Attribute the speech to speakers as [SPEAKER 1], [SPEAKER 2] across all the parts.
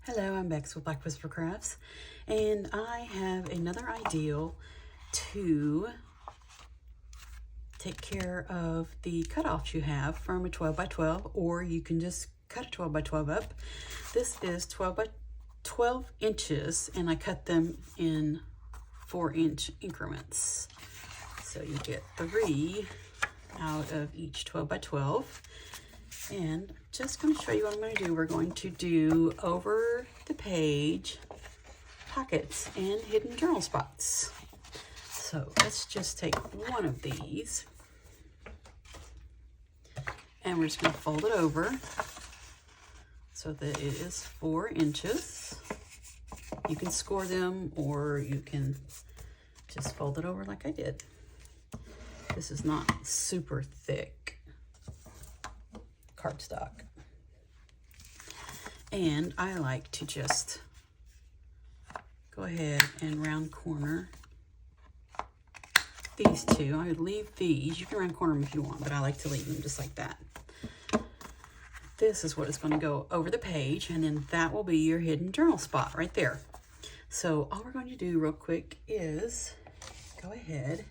[SPEAKER 1] Hello, I'm Bex with Black Whisper Crafts, and I have another idea to take care of the cutoffs you have from a 12 by 12, or you can just cut a 12 by 12 up. This is 12 by 12 inches, and I cut them in 4-inch increments. So you get 3 out of each 12 by 12. And I'm just going to show you what I'm going to do. We're going to do over the page pockets and hidden journal spots. So let's just take one of these and we're just going to fold it over so that it is 4 inches. You can score them or you can just fold it over like I did. This is not super thick cardstock. And I like to just go ahead and round corner these two. I would leave these. You can round corner them if you want, but I like to leave them just like that. This is what is going to go over the page, and then that will be your hidden journal spot right there. So all we're going to do real quick is go ahead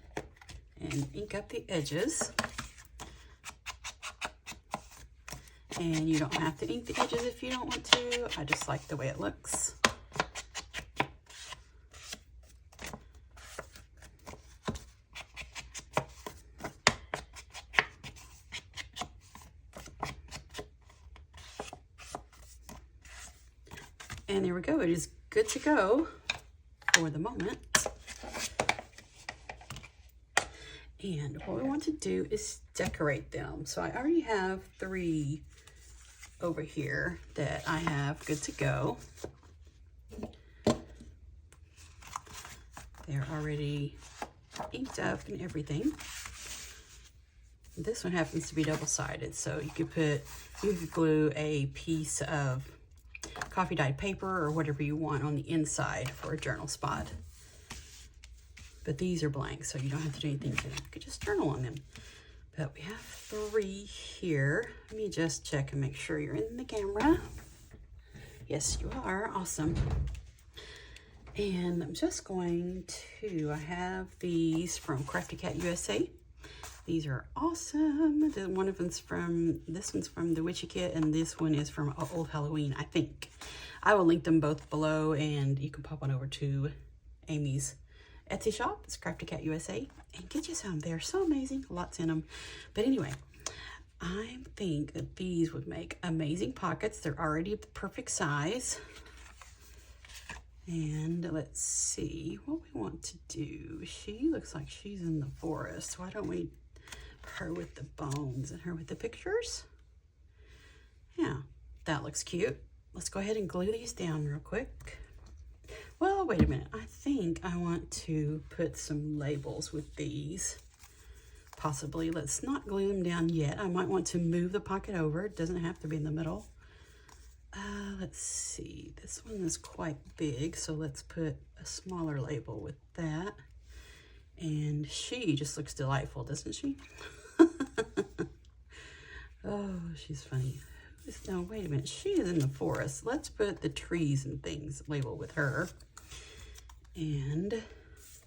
[SPEAKER 1] and ink up the edges. And you don't have to ink the edges if you don't want to. I just like the way it looks. And there we go. It is good to go for the moment. And what we want to do is decorate them. So I already have 3 over here that I have good to go. They're already inked up and everything. This one happens to be double-sided, so you could glue a piece of coffee dyed paper or whatever you want on the inside for a journal spot. But these are blank, so you don't have to do anything to them. You could just journal on them. But we have 3 here. Let me just check and make sure you're in the camera. Yes, you are. Awesome. And I'm just going to, I have these from Crafty Cat USA. These are awesome. One of them's from, this one's from the Witchy kit, and this one is from Old Halloween, I think. I will link them both below, and you can pop on over to Amy's Etsy Shop. It's Crafty Cat USA, and get you some. They're so amazing. Lots in them. But anyway, I think that these would make amazing pockets. They're already the perfect size. And let's see what we want to do. She looks like she's in the forest. Why don't we her with the bones and her with the pictures? Yeah, that looks cute. Let's go ahead and glue these down real quick. Well, wait a minute. I think I want to put some labels with these. Possibly. Let's not glue them down yet. I might want to move the pocket over. It doesn't have to be in the middle. Let's see. This one is quite big, so let's put a smaller label with that. And she just looks delightful, doesn't she? Oh, she's funny. No, wait a minute. She is in the forest. Let's put the trees and things label with her. And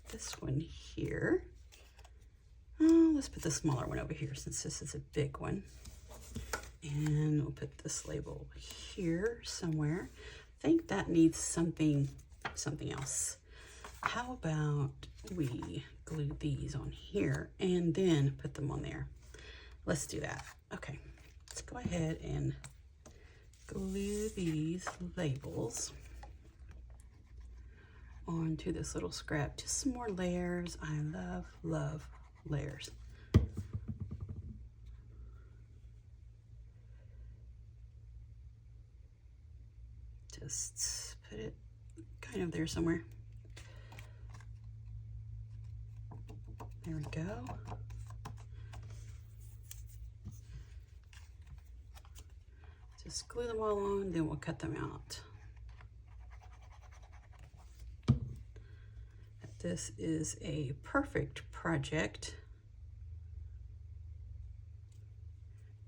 [SPEAKER 1] this one here. Oh, let's put the smaller one over here since this is a big one. And we'll put this label here somewhere. I think that needs something else. How about we glue these on here and then put them on there? Let's do that. Okay, let's go ahead and glue these labels onto this little scrap. Just some more layers. I love layers. Just put it kind of there somewhere. There we go. Just glue them all on, then we'll cut them out. This is a perfect project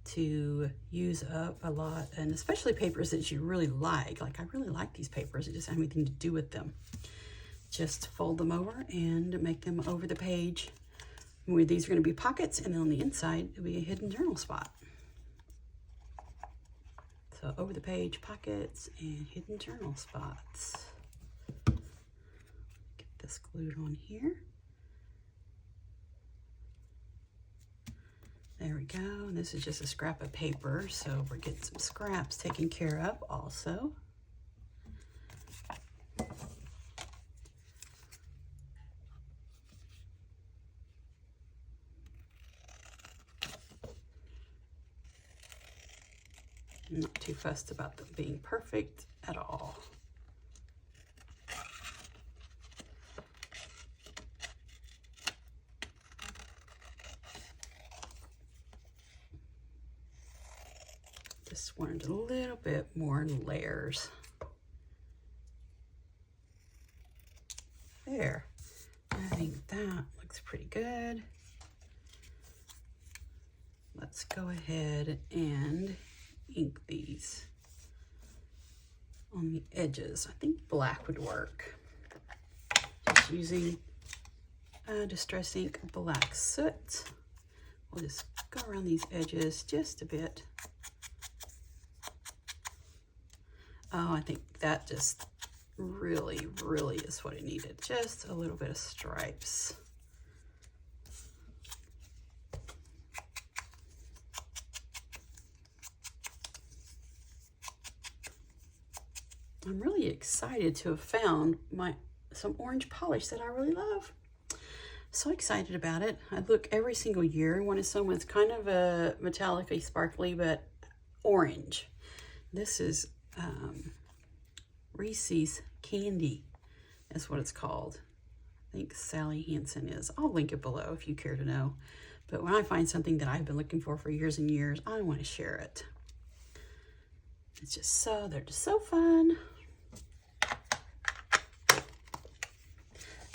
[SPEAKER 1] to use up a lot, and especially papers that you really like. Like, I really like these papers. It just have anything to do with them. Just fold them over and make them over the page. Where these are going to be pockets, and then on the inside it'll be a hidden journal spot. So over the page, pockets, and hidden journal spots. Get this glued on here. There we go. And this is just a scrap of paper, so we're getting some scraps taken care of also. I'm not too fussed about them being perfect at all. Just wanted a little bit more layers. There. I think that looks pretty good. Let's go ahead and ink these on the edges. I think black would work. Just using Distress Ink Black Soot. We'll just go around these edges just a bit. Oh, I think that just really, really is what it needed. Just a little bit of stripes. I'm really excited to have found some orange polish that I really love. So excited about it. I look every single year. I wanted some with kind of a metallic-y, sparkly, but orange. This is Reese's Candy is what it's called. I think Sally Hansen is. I'll link it below if you care to know. But when I find something that I've been looking for years and years, I want to share it. It's just they're just so fun.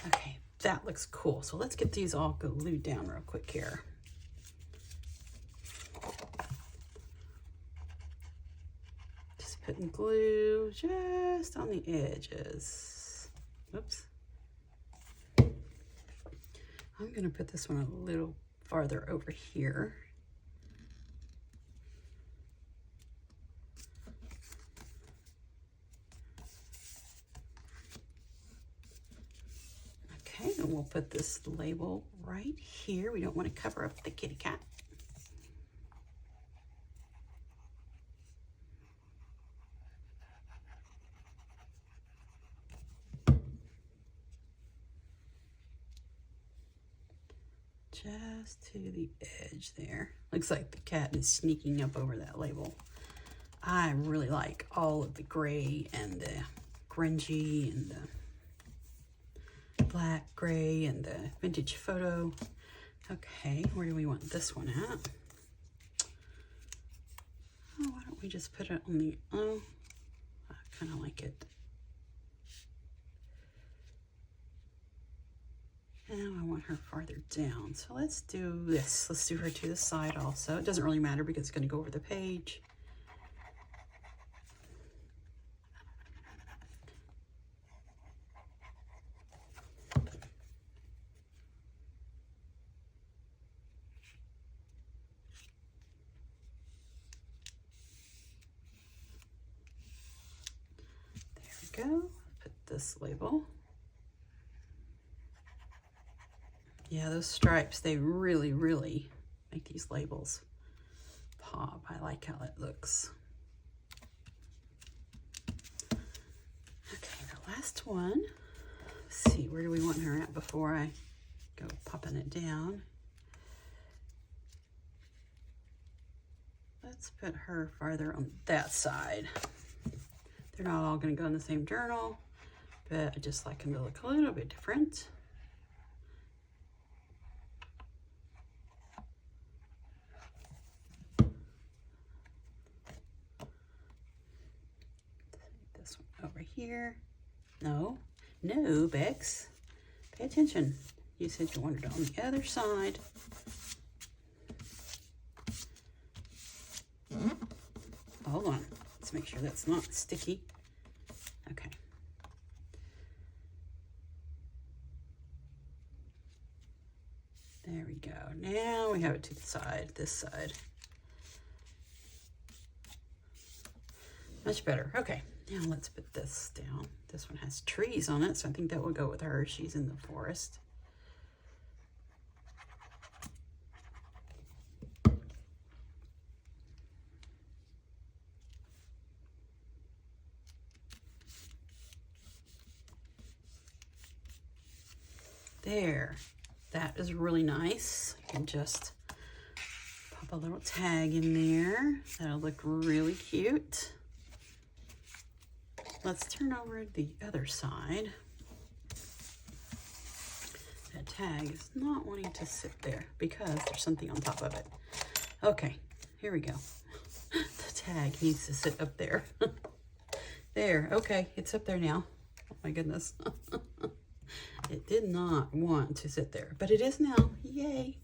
[SPEAKER 1] Okay, that looks cool. So let's get these all glued down real quick here. Just putting glue just on the edges. Oops. I'm gonna put this one a little farther over here. Okay, and we'll put this label right here. We don't want to cover up the kitty cat. Just to the edge there. Looks like the cat is sneaking up over that label. I really like all of the gray and the grungy and the black, gray, and the vintage photo. Okay, where do we want this one at? Oh, why don't we just put it on the, oh, I kind of like it. Now I want her farther down. So let's do this. Let's do her to the side also. It doesn't really matter because it's going to go over the page. There we go. Put this label. Yeah, those stripes, they really, really make these labels pop. I like how it looks. Okay, the last one. Let's see, where do we want her at before I go popping it down? Let's put her farther on that side. They're not all going to go in the same journal, but I just like them to look a little bit different. Over here. No, Bex. Pay attention. You said you wanted it on the other side. hold on. Let's make sure that's not sticky. Okay. There we go. Now we have it to the side, this side. Much better. Okay, now let's put this down. This one has trees on it, so I think that will go with her. She's in the forest. There. That is really nice. You can just pop a little tag in there. That'll look really cute. Let's turn over the other side. That tag is not wanting to sit there because there's something on top of it. Okay, here we go. The tag needs to sit up there. There, okay, it's up there now. Oh my goodness. It did not want to sit there, but it is now. Yay.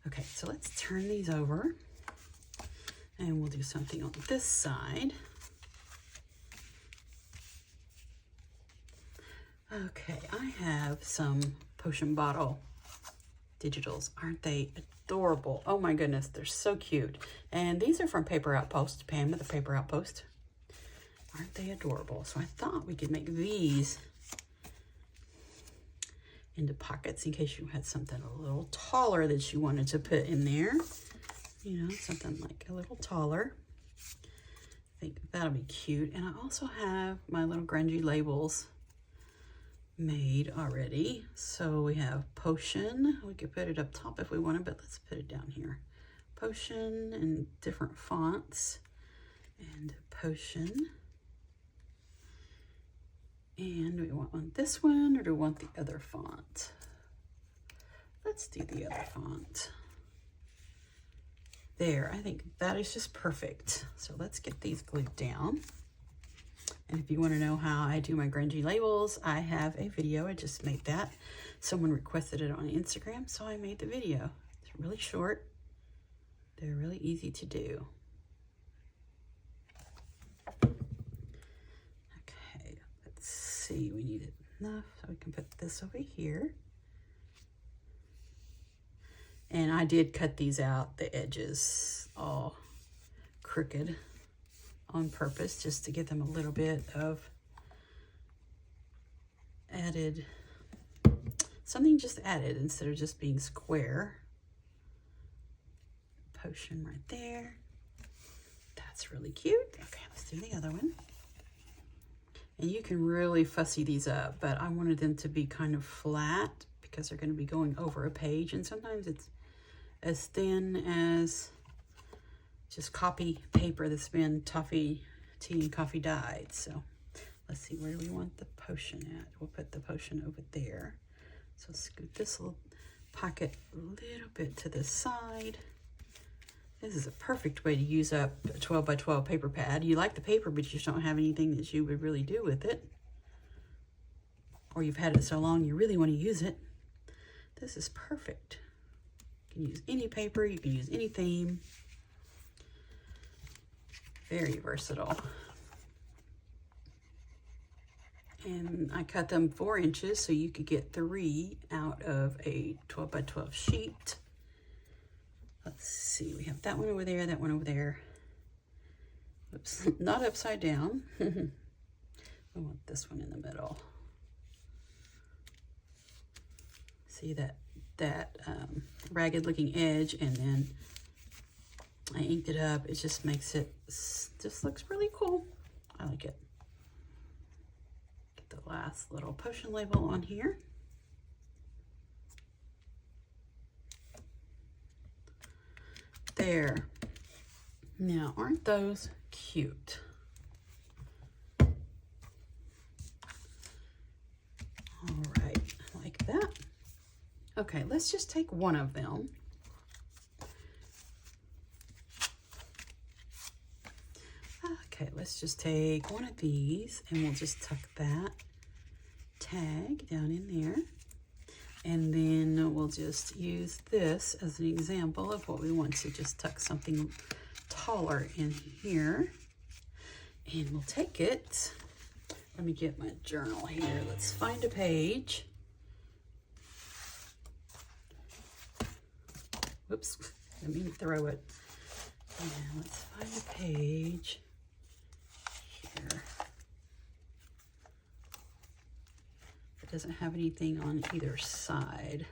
[SPEAKER 1] Okay, so let's turn these over and we'll do something on this side. Okay, I have some potion bottle digitals. Aren't they adorable? Oh my goodness, they're so cute. And these are from Paper Outpost, Pam with the Paper Outpost. Aren't they adorable? So I thought we could make these into pockets in case you had something a little taller that you wanted to put in there. You know, something like a little taller. I think that'll be cute. And I also have my little grungy labels made already. So we have potion. We could put it up top if we wanted, but let's put it down here. Potion in different fonts. And potion. And do we want this one or do we want the other font? Let's do the other font. There, I think that is just perfect. So let's get these glued down. And if you want to know how I do my grungy labels, I have a video. I just made that. Someone requested it on Instagram, so I made the video. It's really short. They're really easy to do. See, we need it enough so we can put this over here. And I did cut these out, the edges all crooked on purpose just to give them a little bit of added, something just added instead of just being square. Potion right there. That's really cute. Okay, let's do the other one. And you can really fussy these up, but I wanted them to be kind of flat because they're going to be going over a page. And sometimes it's as thin as just copy paper that's been tea and coffee dyed. So let's see, where do we want the potion at? We'll put the potion over there. So scoot this little pocket a little bit to the side. This is a perfect way to use up a 12 by 12 paper pad. You like the paper, but you just don't have anything that you would really do with it. Or you've had it so long you really want to use it. This is perfect. You can use any paper, you can use any theme. Very versatile. And I cut them 4 inches so you could get 3 out of a 12 by 12 sheet. Let's see, we have that one over there, that one over there. Oops, not upside down. We want this one in the middle. See that ragged looking edge, and then I inked it up. It just makes it, just looks really cool. I like it. Get the last little potion label on here. There. Now, aren't those cute? All right, like that. Okay, let's just take one of them. Okay, let's just take one of these and we'll just tuck that tag down in there. And then we'll just use this as an example of what we want to just tuck something taller in here. And we'll take it. Let me get my journal here. Let's find a page. Whoops, let me throw it. And let's find a page here. It doesn't have anything on either side.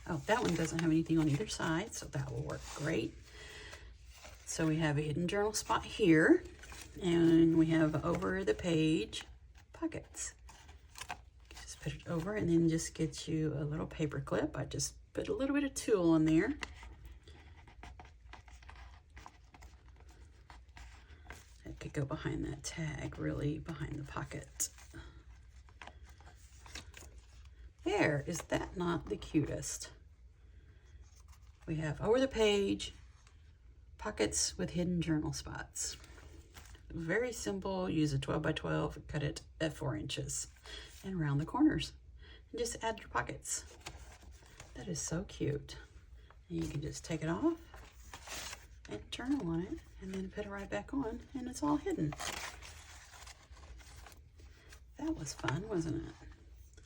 [SPEAKER 1] Oh, that one doesn't have anything on either side, so that will work great. So we have a hidden journal spot here, and we have over the page pockets. Just put it over and then just get you a little paper clip. I just put a little bit of tulle in there. It could go behind that tag, really behind the pocket. There, is that not the cutest? We have over the page, pockets with hidden journal spots. Very simple. Use a 12 by 12, cut it at 4 inches and round the corners and just add your pockets. That is so cute. And you can just take it off and journal on it and then put it right back on and it's all hidden. That was fun, wasn't it?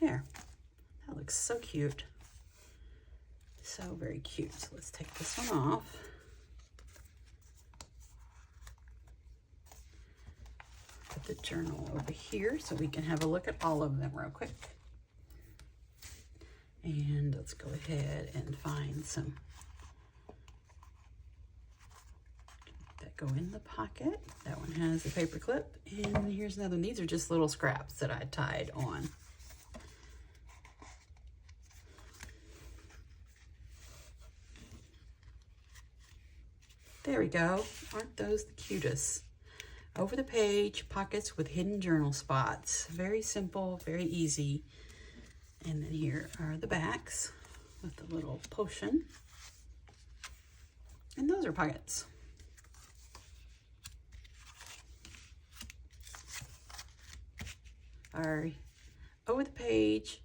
[SPEAKER 1] There, that looks so cute. So very cute. So let's take this one off. Put the journal over here so we can have a look at all of them real quick. And let's go ahead and find some that go in the pocket. That one has a paper clip. And here's another one. These are just little scraps that I tied on. There we go. Aren't those the cutest? Over the page, pockets with hidden journal spots. Very simple, very easy. And then here are the backs with the little potion. And those are pockets. Our over the page,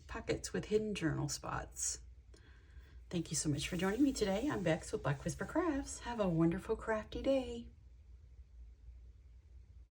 [SPEAKER 1] pockets with hidden journal spots. Thank you so much for joining me today. I'm Bex with Black Whisper Crafts. Have a wonderful crafty day.